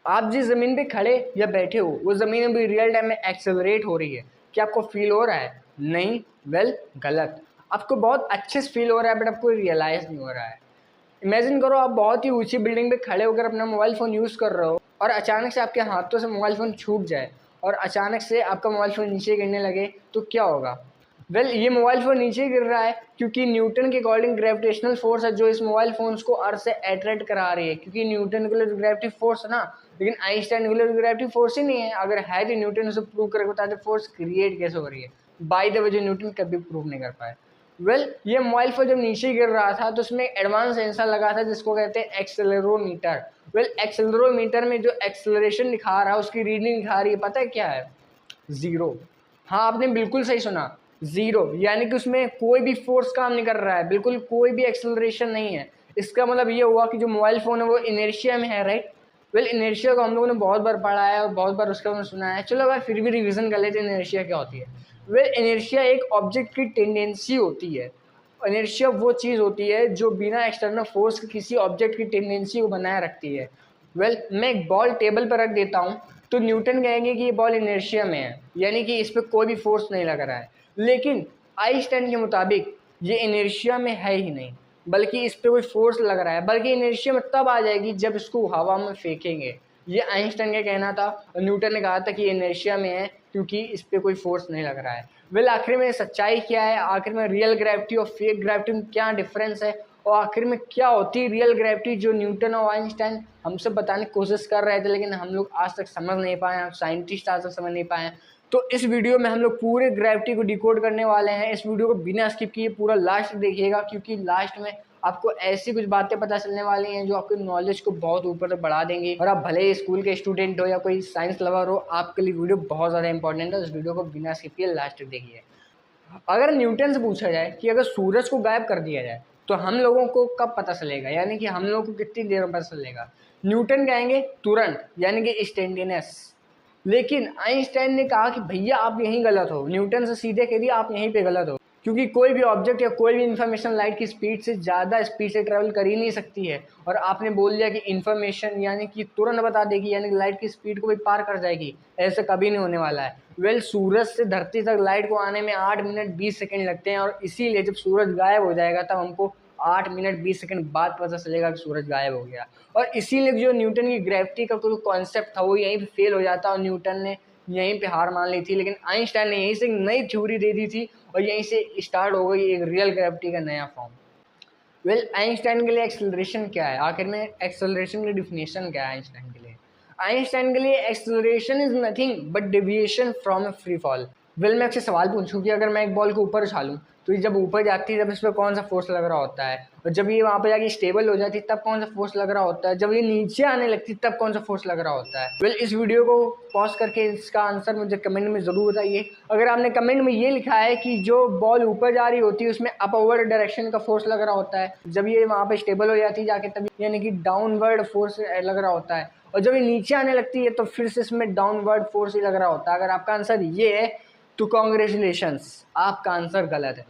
आप जिस ज़मीन पे खड़े या बैठे हो वो ज़मीन अभी रियल टाइम में एक्सेलरेट हो रही है। क्या आपको फील हो रहा है? नहीं, वेल गलत। आपको बहुत अच्छे से फील हो रहा है बट आपको रियलाइज़ नहीं हो रहा है। इमेजिन करो आप बहुत ही ऊंची बिल्डिंग पे खड़े होकर अपना मोबाइल फ़ोन यूज़ कर रहे हो और अचानक से आपके हाथों से मोबाइल फ़ोन छूट जाए और अचानक से आपका मोबाइल फ़ोन नीचे गिरने लगे तो क्या होगा? वेल ये मोबाइल फ़ोन नीचे गिर रहा है क्योंकि न्यूटन के अकॉर्डिंग ग्रेविटेशनल फोर्स है जो इस मोबाइल फ़ोन्स को अर्थ से अट्रैक्ट करा रही है, क्योंकि न्यूटन के लिए ग्रेविटी फोर्स है ना, लेकिन आइंस्टाइन के लिए ग्रेविटी फोर्स ही नहीं है। अगर है तो न्यूटन उसे प्रूव करके बताते फोर्स क्रिएट कैसे हो रही है, बाय द वे जो न्यूटन कभी प्रूव नहीं कर पाए। ये मोबाइल फोन जब नीचे गिर रहा था तो उसमें एडवांस सेंसर लगा था जिसको कहते हैं एक्सेलेरोमीटर। एक्सेलरोमीटर में जो एक्सेलरेशन दिखा रहा है उसकी रीडिंग दिखा रही है, पता है क्या है? ज़ीरो। हाँ, आपने बिल्कुल सही सुना, ज़ीरो। यानी कि उसमें कोई भी फोर्स काम नहीं कर रहा है, बिल्कुल कोई भी एक्सेलरेशन नहीं है। इसका मतलब ये हुआ कि जो मोबाइल फ़ोन है वो इनर्शिया में है, राइट? इनर्शिया को हम लोगों ने बहुत बार पढ़ा है और बहुत बार उसके बारे में सुना है। चलो भाई फिर भी रिवीजन कर लेते हैं इनर्शिया क्या होती है। इनर्शिया एक ऑब्जेक्ट की टेंडेंसी होती है। इनर्शिया वो चीज़ होती है जो बिना एक्सटर्नल फोर्स के किसी ऑब्जेक्ट की टेंडेंसी को बनाए रखती है। मैं एक बॉल टेबल पर रख देता हूँ तो न्यूटन कहेंगे कि ये बॉल इनर्शिया में है, यानी कि इस पर कोई भी फोर्स नहीं लग रहा है। लेकिन आइंस्टाइन के मुताबिक ये इनर्शिया में है ही नहीं, बल्कि इस पर कोई फोर्स लग रहा है, बल्कि इनर्शिया में तब आ जाएगी जब इसको हवा में फेंकेंगे। ये आइंस्टाइन का कहना था और न्यूटन ने कहा था कि ये इनर्शिया में है क्योंकि इस पर कोई फोर्स नहीं लग रहा है। आखिर में सच्चाई क्या है? आखिर में रियल ग्रेविटी और फेक ग्रेविटी में क्या डिफरेंस है? और आखिर में क्या होती है रियल ग्रेविटी जो न्यूटन और आइंस्टाइन हमसे बताने की कोशिश कर रहे थे, लेकिन हम लोग आज तक समझ नहीं पाए, साइंटिस्ट आज तक समझ नहीं पाए। तो इस वीडियो में हम लोग पूरे ग्रेविटी को डिकोड करने वाले हैं। इस वीडियो को बिना स्किप किए पूरा लास्ट देखिएगा, क्योंकि लास्ट में आपको ऐसी कुछ बातें पता चलने वाली हैं जो आपके नॉलेज को बहुत ऊपर तक बढ़ा देंगी। और आप भले ही स्कूल के स्टूडेंट हो या कोई साइंस लवर हो, आपके लिए वीडियो बहुत ज़्यादा इंपॉर्टेंट है। इस वीडियो को बिना स्किप किए लास्ट तक देखिए। अगर न्यूटन से पूछा जाए कि अगर सूरज को गायब कर दिया जाए तो हम लोगों को कब पता चलेगा, यानी कि हम लोगों को कितनी देर में पता चलेगा? न्यूटन कहेंगे तुरंत, यानी कि इंस्टेंटेनियस। लेकिन आइंस्टाइन ने कहा कि भैया आप यहीं गलत हो। न्यूटन से सीधे कह दिया आप यहीं पे गलत हो, क्योंकि कोई भी ऑब्जेक्ट या कोई भी इन्फॉर्मेशन लाइट की स्पीड से ज़्यादा स्पीड से ट्रेवल कर ही नहीं सकती है। और आपने बोल दिया कि इन्फॉर्मेशन यानी कि तुरंत बता देगी, यानी कि लाइट की स्पीड को भी पार कर जाएगी, ऐसा कभी नहीं होने वाला है। सूरज से धरती तक लाइट को आने में 8 मिनट 20 सेकंड लगते हैं, और इसीलिए जब सूरज गायब हो जाएगा तब हमको 8 मिनट 20 सेकंड बाद पता चलेगा कि सूरज गायब हो गया। और इसीलिए जो न्यूटन की ग्रेविटी का कोई कॉन्सेप्ट था वो यहीं पे फेल हो जाता और न्यूटन ने यहीं पे हार मान ली थी। लेकिन आइंस्टाइन ने यहीं से नई थ्योरी दे दी थी और यहीं से स्टार्ट हो गई एक रियल ग्रेविटी का नया फॉर्म। आइंस्टाइन के लिए एक्सेलरेशन क्या है? आखिर में एक्सेलरेशन की डिफिनेशन क्या है आइंस्टाइन के लिए? आइंस्टाइन के लिए acceleration is nothing but deviation from A free fall. मैं आपसे सवाल पूछूं कि अगर मैं एक बॉल को ऊपर उछालूं तो ये जब ऊपर जाती है तब इस पर कौन सा फोर्स लग रहा होता है, और जब ये वहां पर जाके स्टेबल हो जाती है तब कौन सा फोर्स लग रहा होता है, जब ये नीचे आने लगती है तब कौन सा फोर्स लग रहा होता है? इस वीडियो को पॉज करके इसका आंसर मुझे कमेंट में जरूर बताइए। अगर आपने कमेंट में ये लिखा है कि जो बॉल ऊपर जा रही होती है उसमें अपवर्ड डायरेक्शन का फोर्स लग रहा होता है, जब ये वहां पे स्टेबल हो जाती है जाके तब यानी कि डाउनवर्ड फोर्स लग रहा होता है, और जब ये नीचे आने लगती है तो फिर से इसमें डाउनवर्ड फोर्स ही लग रहा होता है। अगर आपका आंसर ये है तो कॉन्ग्रेचुलेशंस, आपका आंसर गलत है।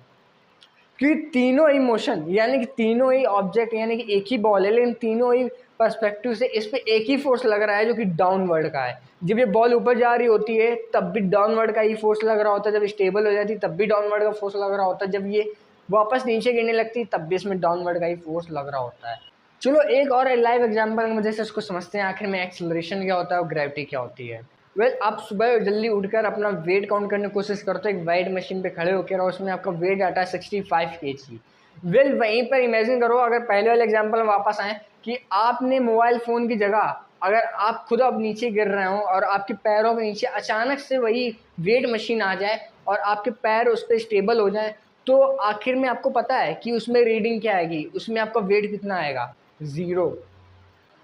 क्योंकि तीनों ही मोशन यानी कि तीनों ही ऑब्जेक्ट यानी कि एक ही बॉल है, लेकिन तीनों ही पर्सपेक्टिव से इस पे एक ही फोर्स लग रहा है जो कि डाउनवर्ड का है। जब ये बॉल ऊपर जा रही होती है तब भी डाउनवर्ड का ही फोर्स लग रहा होता है, जब स्टेबल हो जाती है तब भी डाउनवर्ड का फोर्स लग रहा होता है, जब ये वापस नीचे गिरने लगती है तब भी इसमें डाउनवर्ड का ही फोर्स लग रहा होता है। चलो एक और लाइव एग्जाम्पल की वजह से इसको समझते हैं आखिर में एक्सेलरेशन क्या होता है और ग्रेविटी क्या होती है। आप सुबह जल्दी उठकर अपना वेट काउंट करने की कोशिश करते हो एक वेट मशीन पे खड़े होकर, और उसमें आपका वेट आता है 65 kg। वहीं पर इमेजिन करो, अगर पहले वाले एग्जांपल में वापस आए कि आपने मोबाइल फ़ोन की जगह अगर आप खुद अब नीचे गिर रहे हो और आपके पैरों के नीचे अचानक से वही वेट मशीन आ जाए और आपके पैर उस पर स्टेबल हो जाए, तो आखिर में आपको पता है कि उसमें रीडिंग क्या आएगी, उसमें आपका वेट कितना आएगा? ज़ीरो।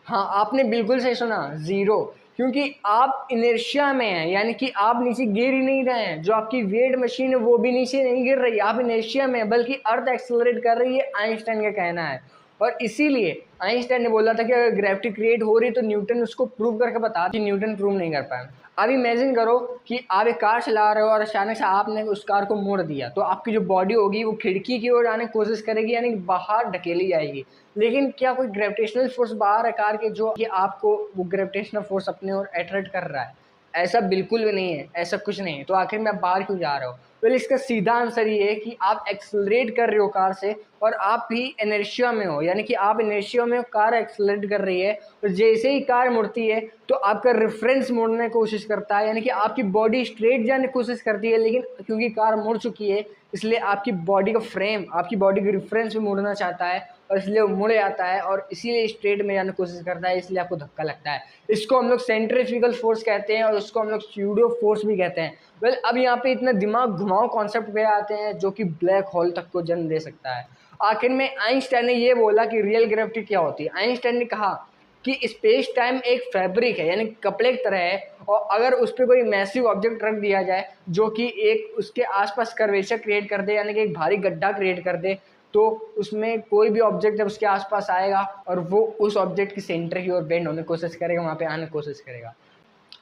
हाँ, आपने बिल्कुल सही सुना, ज़ीरो। क्योंकि आप इनर्शिया में हैं, यानी कि आप नीचे गिर ही नहीं रहे हैं। जो आपकी वेट मशीन है वो भी नीचे नहीं गिर रही, आप इनर्शिया में हैं, बल्कि अर्थ एक्सेलरेट कर रही है, आइंस्टाइन का कहना है। और इसीलिए आइंस्टाइन ने बोला था कि अगर ग्रेविटी क्रिएट हो रही तो न्यूटन उसको प्रूव करके बता, कि न्यूटन प्रूव नहीं कर पाया। अब इमेजिन करो कि आप एक कार चला रहे हो और अचानक से आपने उस कार को मोड़ दिया, तो आपकी जो बॉडी होगी वो खिड़की की ओर आने की कोशिश करेगी, यानी कि बाहर ढकेली जाएगी। लेकिन क्या कोई ग्रेविटेशनल फोर्स बाहर है कार के जो कि आपको वो ग्रेविटेशनल फोर्स अपने ओर अट्रैक्ट कर रहा है? ऐसा बिल्कुल भी नहीं है, ऐसा कुछ नहीं है। तो आखिर में आप बाहर क्यों जा रहे हो? वेल इसका सीधा आंसर ये है कि आप एक्सेलरेट कर रहे हो कार से और आप भी इनर्शिया में हो, यानी कि आप इनर्शिया में हो, कार एक्सेलरेट कर रही है और जैसे ही कार मुड़ती है तो आपका रेफरेंस मोड़ने की कोशिश करता है, यानी कि आपकी बॉडी स्ट्रेट जाने की कोशिश करती है, लेकिन क्योंकि कार मुड़ चुकी है इसलिए आपकी बॉडी का फ्रेम आपकी बॉडी के रेफरेंस में मुड़ना चाहता है और इसलिए वो मुड़ जाता है और इसीलिए स्ट्रेट में जाने की कोशिश करता है, इसलिए आपको धक्का लगता है। इसको हम लोग सेंट्रीफ्यूगल फोर्स कहते हैं और उसको हम लोग स्यूडो फोर्स भी कहते हैं। वेल अब यहाँ पे इतना दिमाग घुमाओ कॉन्सेप्ट पे आते हैं जो कि ब्लैक होल तक को जन्म दे सकता है। आखिर में आइंस्टाइन ने ये बोला कि रियल ग्रेविटी क्या होती है। आइंस्टाइन ने कहा कि स्पेस टाइम एक फैब्रिक है, यानी कपड़े की तरह है, और अगर उस पर कोई मैसिव ऑब्जेक्ट रख दिया जाए जो कि एक उसके आसपास कर्वेचर क्रिएट कर दे, यानी कि एक भारी गड्ढा क्रिएट कर दे, तो उसमें कोई भी ऑब्जेक्ट जब उसके आसपास आएगा और वो उस ऑब्जेक्ट की सेंटर की ओर बेंड होने की कोशिश करेगा, वहाँ पे आने की कोशिश करेगा।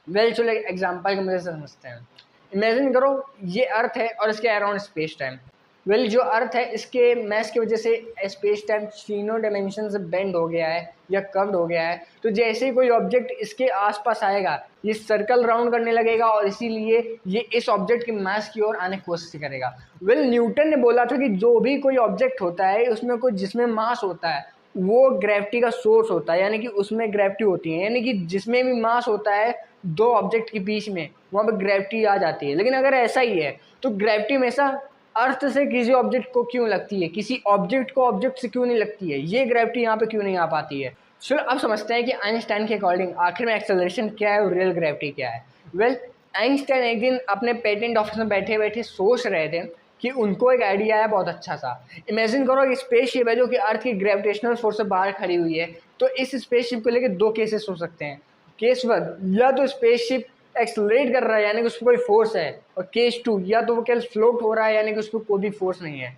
वेल चलो एक एग्जाम्पल की मदद से समझते हैं। इमेजिन करो ये अर्थ है और इसके अराउंड स्पेस टाइम। वेल जो अर्थ है इसके मैस की वजह से स्पेस टाइम तीनों डायमेंशन से बेंड हो गया है या कर्व्ड हो गया है। तो जैसे ही कोई ऑब्जेक्ट इसके आसपास आएगा ये सर्कल राउंड करने लगेगा और इसीलिए ये इस ऑब्जेक्ट की मास की ओर आने की कोशिश करेगा। वेल न्यूटन ने बोला था कि जो भी कोई ऑब्जेक्ट होता है उसमें कोई जिसमें मास होता है वो ग्रेविटी का सोर्स होता है, यानी कि उसमें ग्रेविटी होती है, यानी कि जिसमें भी मास होता है दो ऑब्जेक्ट के बीच में वहाँ पर ग्रेविटी आ जाती है। लेकिन अगर ऐसा ही है तो ग्रेविटी हमेशा अर्थ से किसी ऑब्जेक्ट को क्यों लगती है, किसी ऑब्जेक्ट को ऑब्जेक्ट से क्यों नहीं लगती है? ये ग्रेविटी यहाँ पे क्यों नहीं आ पाती है? चलो अब समझते हैं कि आइंस्टाइन के अकॉर्डिंग आखिर में एक्सेलरेशन क्या है और रियल ग्रेविटी क्या है। वेल आइंस्टाइन एक दिन अपने पेटेंट ऑफिस में बैठे बैठे सोच रहे थे कि उनको एक आइडिया है बहुत अच्छा सा। इमेजिन करो एक स्पेसशिप है जो कि अर्थ की ग्रेविटेशनल फोर्स से बाहर खड़ी हुई है। तो इस स्पेसशिप को लेकर दो केसेस हो सकते हैं। केस वन, या तो स्पेसशिप एक्सेलरेट कर रहा है यानी कि उस पर कोई फोर्स है, और केस टू, या तो वो केवल फ्लोट हो रहा है यानी कि उस पर कोई भी फोर्स नहीं है।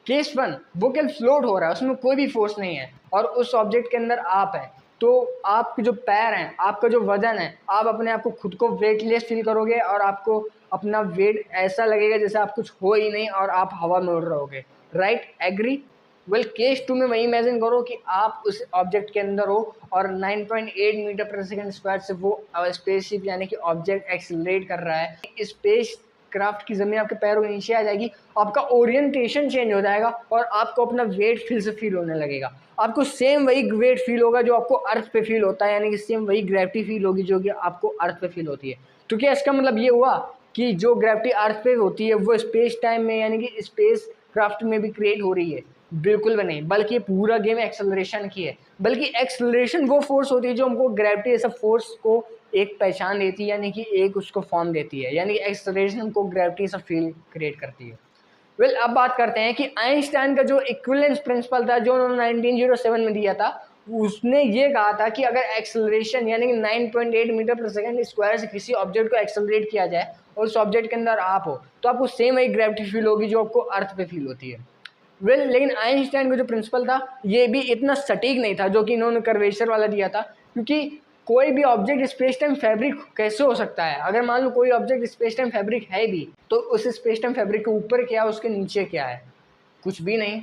केस वन, वो केवल फ्लोट हो रहा है उसमें कोई भी फोर्स नहीं है और उस ऑब्जेक्ट के अंदर आप है, तो आपके जो पैर हैं आपका जो वजन है आप अपने आप को खुद को वेटलेस फील करोगे और आपको अपना वेट ऐसा लगेगा जैसे आप कुछ हो ही नहीं और आप हवा में उड़ रहोगे। Right, agree? Well case two में वही इमेजिन करो कि आप उस ऑब्जेक्ट के अंदर हो और 9.8 मीटर पर सेकंड स्क्वायर से वो स्पेसशिप यानी कि ऑब्जेक्ट एक्सेलरेट कर रहा है। स्पेस क्राफ्ट की ज़मीन आपके पैरों के नीचे आ जाएगी, आपका ओरिएंटेशन चेंज हो जाएगा और आपको अपना वेट फिर से फील होने लगेगा। आपको सेम वही वेट फील होगा जो आपको अर्थ पे फील होता है, यानी कि सेम वही ग्रेविटी फील होगी जो कि आपको अर्थ पे फील होती है। तो क्या इसका मतलब ये हुआ कि जो ग्रेविटी अर्थ पे होती है वो स्पेस टाइम में यानी कि स्पेस क्राफ्ट में भी क्रिएट हो रही है? बिल्कुल भी नहीं, बल्कि ये पूरा गेम एक्सेलरेशन की है। बल्कि एक्सेलरेशन वो फोर्स होती है जो हमको ग्रेविटी जैसा फोर्स को एक पहचान देती है, यानी कि एक उसको फॉर्म देती है, यानी कि एक्सेलरेशन हमको ग्रेविटी जैसा फील क्रिएट करती है। वेल अब बात करते हैं कि आइंस्टाइन का जो इक्विवेलेंस प्रिंसिपल था जो उन्होंने 1907 में दिया था, उसने ये कहा था कि अगर एक्सेलरेशन यानी कि 9.8 मीटर पर सेकंड स्क्वायर से किसी ऑब्जेक्ट को एक्सेलरेट किया जाए और उस ऑब्जेक्ट के अंदर आप हो तो आपको सेम वही ग्रेविटी फील होगी जो आपको अर्थ पे फील होती है। वेल लेकिन आइंस्टाइन का जो प्रिंसिपल था ये भी इतना सटीक नहीं था जो कि इन्होंने कर्वेचर वाला दिया था, क्योंकि कोई भी ऑब्जेक्ट स्पेस टाइम फैब्रिक कैसे हो सकता है? अगर मान लो कोई ऑब्जेक्ट स्पेस टाइम फैब्रिक है भी तो उस स्पेस टाइम फैब्रिक के ऊपर क्या है उसके नीचे क्या है? कुछ भी नहीं,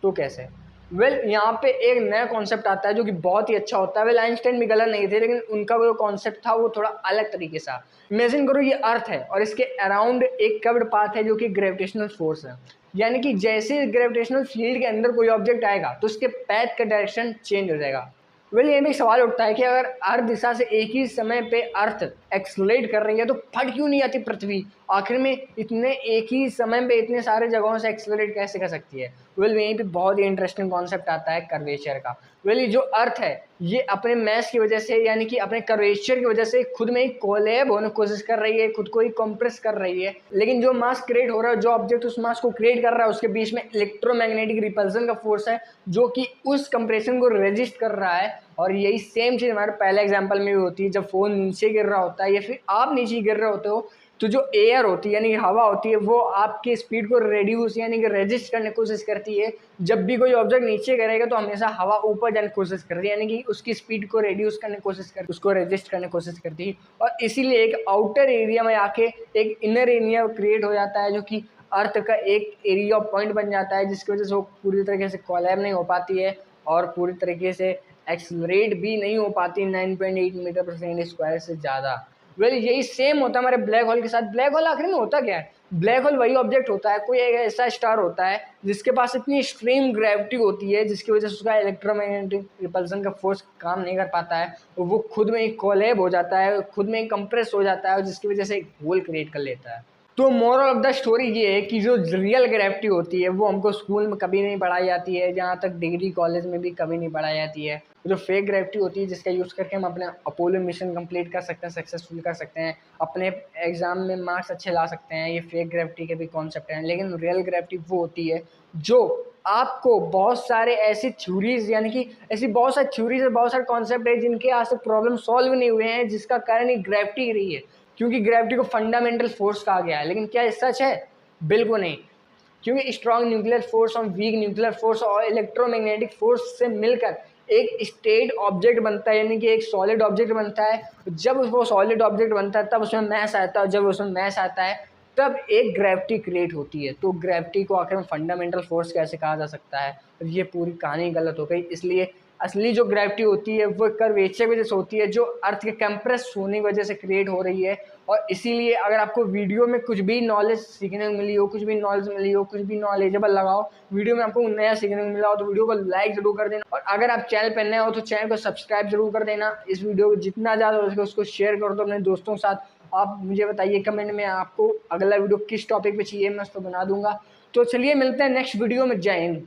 तो कैसे? वेल यहाँ पे एक नया कॉन्सेप्ट आता है जो कि बहुत ही अच्छा होता है। वेल आइंस्टाइन भी गलत नहीं थे लेकिन उनका जो कॉन्सेप्ट था वो थोड़ा अलग तरीके से। इमेजिन करो ये अर्थ है और इसके अराउंड एक कर्व्ड पाथ है जो कि ग्रेविटेशनल फोर्स है, यानी कि जैसे ग्रेविटेशनल फील्ड के अंदर कोई ऑब्जेक्ट आएगा तो उसके पैथ का डायरेक्शन चेंज हो जाएगा। वेल ये भी सवाल उठता है कि अगर हर दिशा से एक ही समय पे अर्थ एक्सलेट कर रही है तो फट क्यों नहीं आती पृथ्वी? आखिर में इतने एक ही समय पे इतने सारे जगहों से एक्सलेट कैसे कर सकती है? वेल यहीं पे बहुत ही इंटरेस्टिंग कॉन्सेप्ट आता है कर्वेचर का। वेल ये जो अर्थ है ये अपने मैस की वजह से यानी कि अपने कर्वेचर की वजह से खुद में ही कोलैब होने की कोशिश कर रही है, खुद को ही कंप्रेस कर रही है। लेकिन जो मास क्रिएट हो रहा है, जो ऑब्जेक्ट उस मास को क्रिएट कर रहा है उसके बीच में इलेक्ट्रोमैग्नेटिक रिपल्सन का फोर्स है जो कि उस कंप्रेशन को रेजिस्ट कर रहा है। और यही सेम चीज़ हमारे पहले एग्जाम्पल में भी होती है, जब फ़ोन नीचे गिर रहा होता है या फिर आप नीचे गिर रहे होते हो तो जो एयर होती है यानी कि हवा होती है वो आपकी स्पीड को रेड्यूस यानी कि रेजिस्ट करने की कोशिश करती है। जब भी कोई ऑब्जेक्ट नीचे करेगा तो हमेशा हवा ऊपर जाने की कोशिश करती है, यानी कि उसकी स्पीड को रेड्यूस करने की कोशिश करती है, उसको रेजिस्ट करने की कोशिश करती है। और इसीलिए एक आउटर एरिया में आके एक इनर एरिया क्रिएट हो जाता है जो कि अर्थ का एक एरिया पॉइंट बन जाता है, जिसकी वजह से वो पूरी तरीके से कोलैब नहीं हो पाती है और पूरी तरीके से एक्सलरेट भी नहीं हो पाती 9.8 मीटर पर सेकेंड स्क्वायर से ज़्यादा। यही सेम होता है हमारे ब्लैक होल के साथ। ब्लैक होल आखिर में होता क्या है? ब्लैक होल वही ऑब्जेक्ट होता है, कोई एक ऐसा स्टार होता है जिसके पास इतनी एक्सट्रीम ग्रेविटी होती है जिसकी वजह से उसका इलेक्ट्रोमैग्नेटिक रिपल्सन का फोर्स काम नहीं कर पाता है, वो खुद में एक कोलैब हो जाता है, खुद में एक कंप्रेस हो जाता है और जिसकी वजह से एक होल क्रिएट कर लेता है। तो मोरल ऑफ द स्टोरी ये है कि जो रियल ग्रेविटी होती है वो हमको स्कूल में कभी नहीं पढ़ाई जाती है, जहाँ तक डिग्री कॉलेज में भी कभी नहीं पढ़ाई जाती है। जो फेक ग्रेविटी होती है जिसका यूज़ करके हम अपने अपोलो मिशन कंप्लीट कर सकते हैं, सक्सेसफुल कर सकते हैं, अपने एग्जाम में मार्क्स अच्छे ला सकते हैं, ये फेक ग्रेविटी के भी कॉन्सेप्ट हैं। लेकिन रियल ग्रेविटी वो होती है जो आपको बहुत सारे ऐसी थ्योरीज यानी कि ऐसी बहुत सारी थ्योरीज और बहुत सारे कॉन्सेप्ट है जिनके आज तक प्रॉब्लम सॉल्व नहीं हुए हैं, जिसका कारण ही ग्रेविटी रही है, क्योंकि ग्रेविटी को फंडामेंटल फोर्स कहा गया है। लेकिन क्या ये सच है? बिल्कुल नहीं, क्योंकि स्ट्रॉन्ग न्यूक्लियर फोर्स और वीक न्यूक्लियर फोर्स और इलेक्ट्रोमैग्नेटिक फोर्स से मिलकर एक स्टेट ऑब्जेक्ट बनता है, यानी कि एक सॉलिड ऑब्जेक्ट बनता है। जब वो सॉलिड ऑब्जेक्ट बनता है तब उसमें मैस आता है, और जब उसमें मैस आता है तब एक ग्रेविटी क्रिएट होती है। तो ग्रेविटी को आखिर में फंडामेंटल फोर्स कैसे कहा जा सकता है? ये पूरी कहानी गलत हो गई। इसलिए असली जो ग्रेविटी होती है वो कर्वेचर की वजह से होती है, जो अर्थ के कंप्रेस होने की वजह से क्रिएट हो रही है। और इसीलिए अगर आपको वीडियो में कुछ भी नॉलेज सीखने को मिली हो, कुछ भी नॉलेज मिली हो, कुछ भी नॉलेजेबल लगा हो, वीडियो में आपको नया सीखने को मिला हो, तो वीडियो को लाइक जरूर कर देना। और अगर आप चैनल पर नए हो तो चैनल को सब्सक्राइब जरूर कर देना। इस वीडियो को जितना ज़्यादा हो सके उसको शेयर कर दो अपने दोस्तों के साथ। आप मुझे बताइए कमेंट में आपको अगला वीडियो किस टॉपिक पे चाहिए, मैं उस पर बना दूंगा। तो चलिए मिलते हैं नेक्स्ट वीडियो में। जय हिंद।